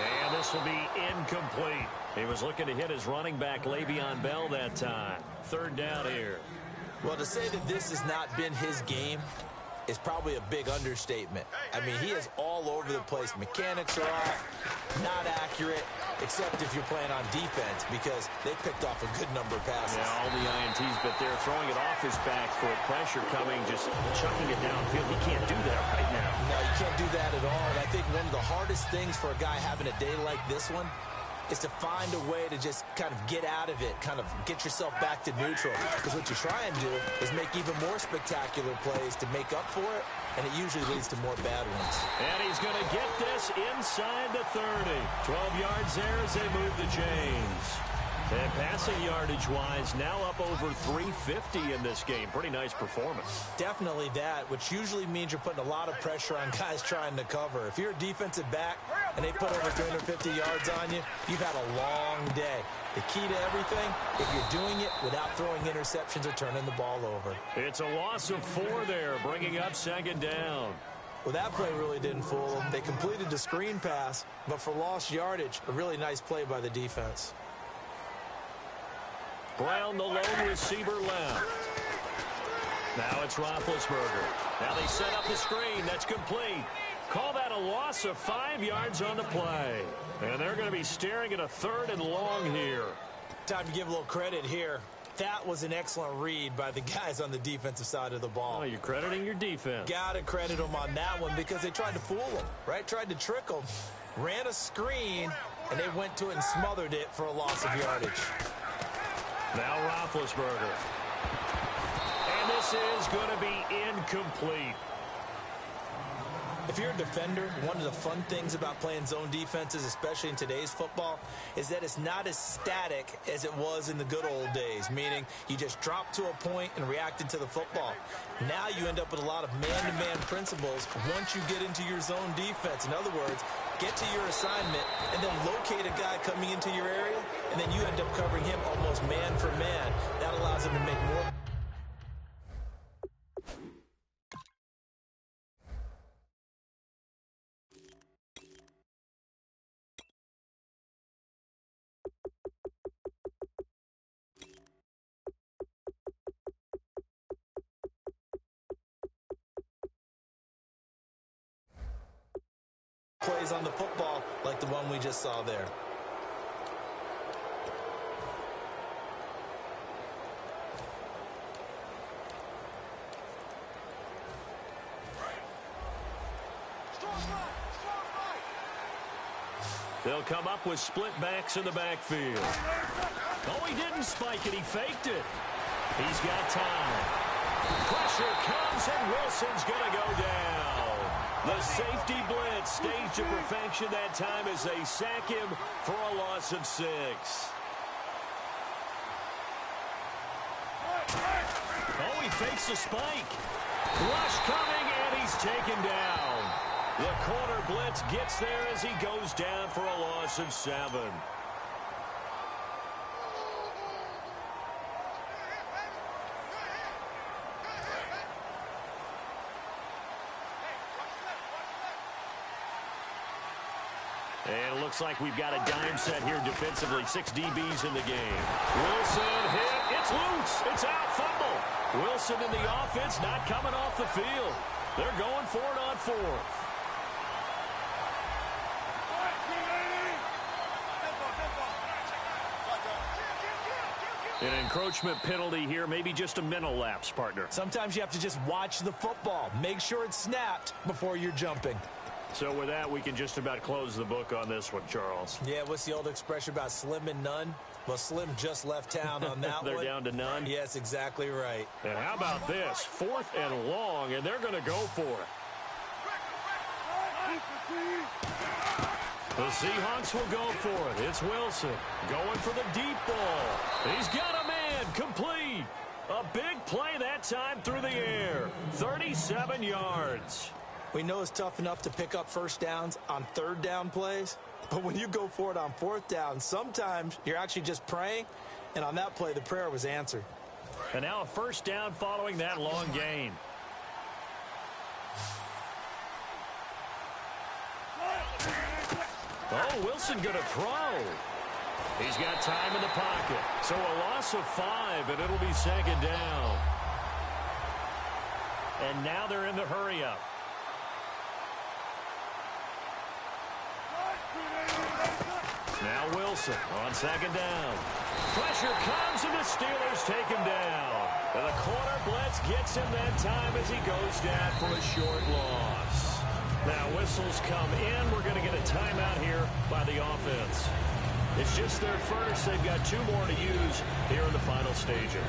And this will be incomplete. He was looking to hit his running back, Le'Veon Bell, that time. Third down here. Well, to say that this has not been his game is probably a big understatement. I mean, he is all over the place. Mechanics are off, not accurate, except if you're playing on defense, because they picked off a good number of passes. Yeah, all the INTs, but they're throwing it off his back for pressure coming, just chucking it downfield. He can't do that right now. No, you can't do that at all. And I think one of the hardest things for a guy having a day like this one is to find a way to just kind of get out of it, kind of get yourself back to neutral. Because what you try and do is make even more spectacular plays to make up for it, and it usually leads to more bad ones. And he's going to get this inside the 30. 12 yards there as they move the chains. And passing yardage-wise, now up over 350 in this game. Pretty nice performance. Definitely that, which usually means you're putting a lot of pressure on guys trying to cover. If you're a defensive back and they put over 350 yards on you, you've had a long day. The key to everything, if you're doing it without throwing interceptions or turning the ball over. It's a loss of 4 there, bringing up second down. Well, that play really didn't fool them. They completed the screen pass, but for lost yardage, a really nice play by the defense. Brown, the lone receiver, left. Now it's Roethlisberger. Now they set up the screen. That's complete. Call that a loss of 5 yards on the play. And they're going to be staring at a 3rd and long here. Time to give a little credit here. That was an excellent read by the guys on the defensive side of the ball. Oh, you're crediting your defense. Got to credit them on that one because they tried to fool them, right? Tried to trick them. Ran a screen, and they went to it and smothered it for a loss of yardage. Now Roethlisberger. And this is going to be incomplete. If you're a defender, one of the fun things about playing zone defenses, especially in today's football, is that it's not as static as it was in the good old days, meaning you just drop to a point and reacted to the football. Now you end up with a lot of man-to-man principles once you get into your zone defense. In other words, get to your assignment and then locate a guy coming into your area, and then you end up covering him almost man for man. That allows him to make more. Plays on the football like the one we just saw there. They'll come up with split backs in the backfield. Oh, he didn't spike it. He faked it. He's got time. Pressure comes, and Wilson's going to go down. The safety blitz staged to perfection that time as they sack him for a loss of 6. Oh, he fakes the spike. Rush coming, and he's taken down. The corner blitz gets there as he goes down for a loss of 7. And it looks like we've got a dime set here defensively. 6 DBs in the game. Wilson hit. It's loose. It's out. Fumble. Wilson in the offense not coming off the field. They're going for it on 4th. An encroachment penalty here, maybe just a mental lapse, partner. Sometimes you have to just watch the football. Make sure it's snapped before you're jumping. So with that, we can just about close the book on this one, Charles. Yeah, what's the old expression about slim and none? Well, Slim just left town on that They're one. down to none? Yes, exactly right. And how about this? 4th and long, and they're going to go for it. The Seahawks will go for it. It's Wilson going for the deep ball. He's got a man, complete. A big play that time through the air. 37 yards. We know it's tough enough to pick up first downs on 3rd down plays, but when you go for it on 4th down, sometimes you're actually just praying, and on that play, the prayer was answered. And now a first down following that long gain. Oh, Wilson going to throw. He's got time in the pocket. So a loss of 5, and it'll be second down. And now they're in the hurry-up. Now Wilson on second down. Pressure comes, and the Steelers take him down. And the corner blitz gets him that time as he goes down for a short loss. Now whistles come in. We're going to get a timeout here by the offense. It's just their first. They've got 2 more to use here in the final stages.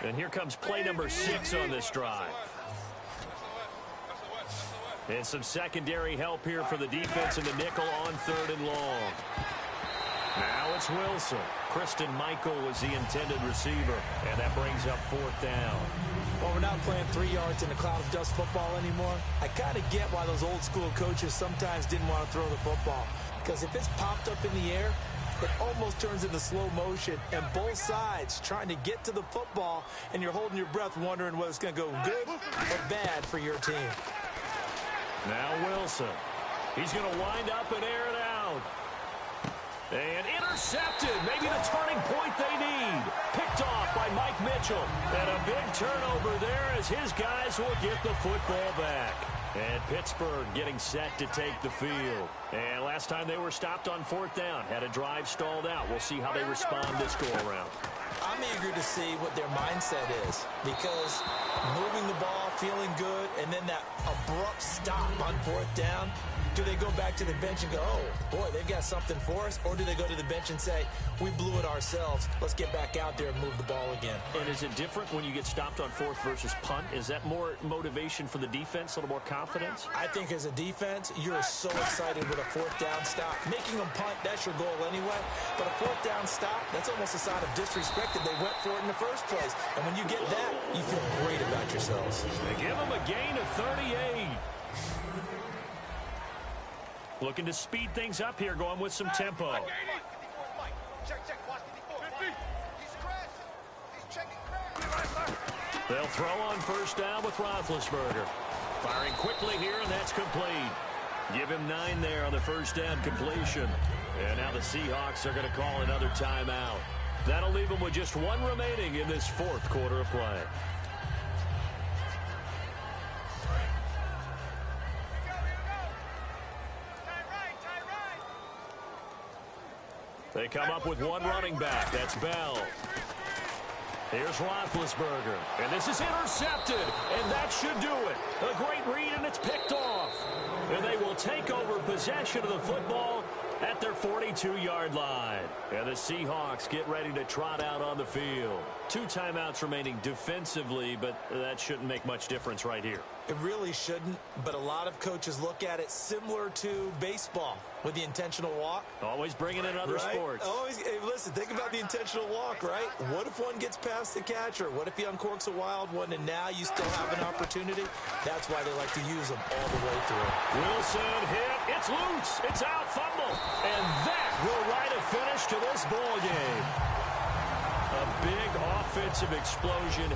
And here comes play number 6 on this drive. And some secondary help here for the defense in the nickel on 3rd and long. Now it's Wilson. Christine Michael was the intended receiver, and that brings up 4th down. Well, we're not playing 3 yards in a cloud of dust football anymore. I kind of get why those old school coaches sometimes didn't want to throw the football. Because if it's popped up in the air, it almost turns into slow motion, and both sides trying to get to the football, and you're holding your breath wondering whether it's going to go good or bad for your team. Now Wilson. He's going to wind up and air it out. And intercepted. Maybe the turning point they need. Picked off by Mike Mitchell. And a big turnover there as his guys will get the football back. And Pittsburgh getting set to take the field. And last time they were stopped on 4th down. Had a drive stalled out. We'll see how they respond this go-around. I'm eager to see what their mindset is, because moving the ball, feeling good, and then that abrupt stop on 4th down, do they go back to the bench and go, oh, boy, they've got something for us? Or do they go to the bench and say, we blew it ourselves, let's get back out there and move the ball again? And is it different when you get stopped on 4th versus punt? Is that more motivation for the defense, a little more confidence? I think as a defense, you're so excited with a 4th down stop. Making them punt, that's your goal anyway. But a 4th down stop, that's almost a sign of disrespect that they went for it in the first place. And when you get that, you feel great about yourselves. They give them a gain of 38. Looking to speed things up here, going with some tempo. They'll throw on 1st down with Roethlisberger. Firing quickly here, and that's complete. Give him 9 there on the 1st down completion. And now the Seahawks are going to call another timeout. That'll leave them with just 1 remaining in this 4th quarter of play. They come up with 1 running back. That's Bell. Here's Roethlisberger. And this is intercepted. And that should do it. A great read, and it's picked off. And they will take over possession of the football at their 42-yard line. And the Seahawks get ready to trot out on the field. 2 timeouts remaining defensively, but that shouldn't make much difference right here. It really shouldn't, but a lot of coaches look at it similar to baseball with the intentional walk. Always bringing in other right? sports. Always, hey, listen, think about the intentional walk, right? What if one gets past the catcher? What if he uncorks a wild one and now you still have an opportunity? That's why they like to use them all the way through. Wilson hit. It's loose. It's out. Fumble. And that will write a finish to this ball game. A big offensive explosion.